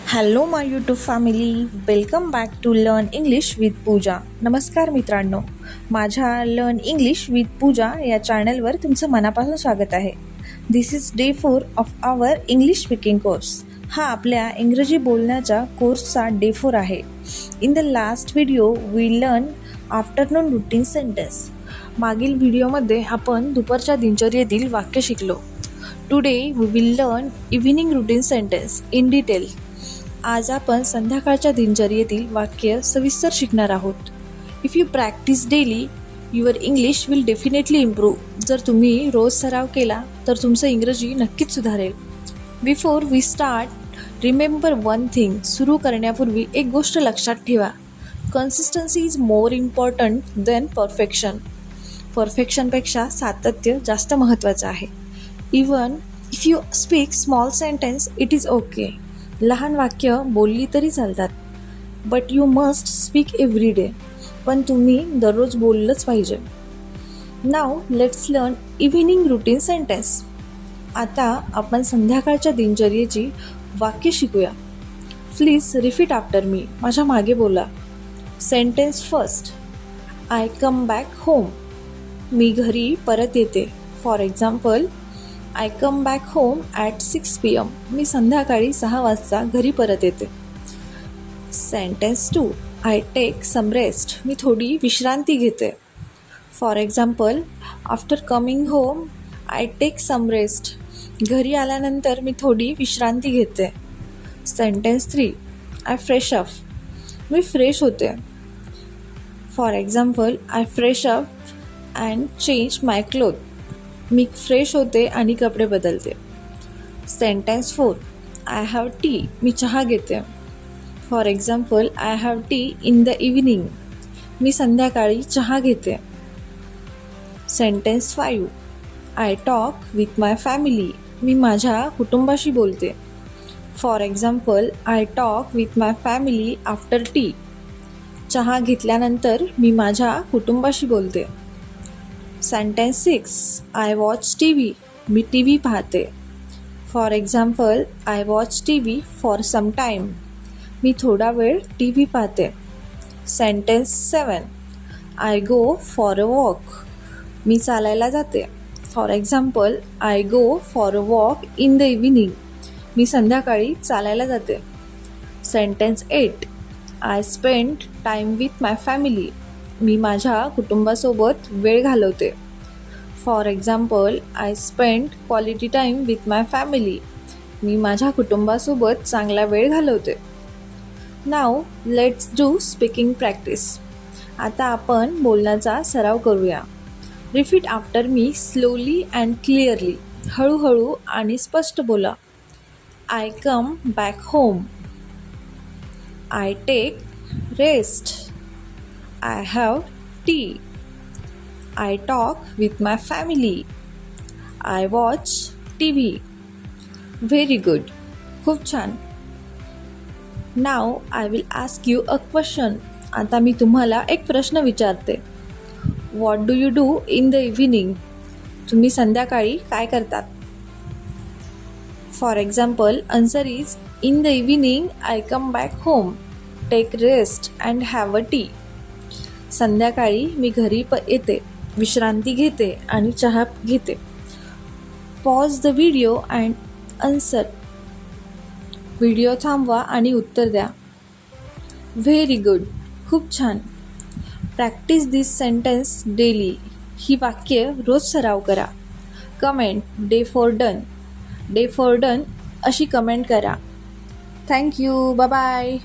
Hello my YouTube family, welcome back to learn English with Pooja. नमस्कार मित्रांनो, माझ्या learn English with पूजा या चॅनलवर तुमचं मनापासून स्वागत आहे. This is day 4 of our English speaking course. हा आपल्या इंग्रजी बोलण्याच्या कोर्सचा डे 4 आहे. In the last video we learn afternoon routine sentence. मागील व्हिडिओमध्ये आपण दुपारच्या दिनचर्येतील वाक्य शिकलो. Today we will learn evening routine sentence in detail. आज आपण संध्याकाळच्या दिनचर्येतील वाक्य सविस्तर शिकणार आहोत. If you practise daily your English will definitely improve. जर तुम्ही रोज सराव केला तर तुमचं इंग्रजी नक्कीच सुधारेल. Before we start, remember one thing. सुरू करण्यापूर्वी एक गोष्ट लक्षात ठेवा. Consistency is more important than perfection. परफेक्शनपेक्षा सातत्य जास्त महत्त्वाचं आहे. Even if you speak small sentence it is okay. लहान वाक्य बोलली तरी चालतात. But you must speak every day. पण तुम्ही दररोज बोललंच पाहिजे. Now let's learn evening routine sentence. आता आपण संध्याकाळच्या दिनचर्येची वाक्य शिकूया. Please repeat after me. माझ्या मागे बोला. Sentence first. I come back home. मी घरी परत येते. For example, I come back home at 6 PM. मी संध्याकाळी 6 वाजता घरी परत येते. Sentence 2. I take some rest. मी थोडी विश्रांती घेते. For example, after coming home I take some rest. घरी आल्यानंतर मी थोडी विश्रांती घेते. सेंटेन्स 3. I fresh up. मी फ्रेश होते. For example, I fresh up and change my cloth. Me fresh होते आणि कपडे बदलते. सेंटेन्स 4. I have tea. मी चहा घेते. For example, I have tea in the evening. मी संध्याकाळी चहा घेते. Sentence 5. I talk with my family. मी माझ्या कुटुंबाशी बोलते. For example, I talk with my family after tea. चहा घेतल्यानंतर मी माझ्या कुटुंबाशी बोलते. Sentence 6. I watch T V. मी टी व्ही पाहते. For example, I watch T V for some time. मी थोडा वेळ टी व्ही पाहते. Sentence 7. I go for a walk. मी चालायला जाते. For example, I go for a walk in the evening. मी संध्याकाळी चालायला जाते. Sentence 8. I spend time with my family. मी माझ्या कुटुंबासोबत वेळ घालवते. For example, I spend quality time with my family. मी माझ्या कुटुंबासोबत चांगला वेळ घालवते. Now let's do speaking practice. आता आपण बोलण्याचा सराव करूया. Repeat after me slowly and clearly. हळूहळू आणि स्पष्ट बोला. I come back home. I take rest. I have tea. I talk with my family. I watch TV. Very good. खूप छान. Now I will ask you a question. आता मी तुम्हाला एक प्रश्न विचारते. What do you do in the evening? तुम्ही संध्याकाळी काय करतात? For example, answer is in the evening I come back home, take rest and have a tea. संध्याकाळी मी घरी येते, विश्रांती घेते आणि चहा घेते. Pause the video and answer. Video थांबवा आणि उत्तर द्या. Very good. खूप छान. Practice this sentence daily. ही वाक्य रोज सराव करा. Comment day 4 done. Day 4 done अशी कमेंट करा. थँक्यू. Bye bye.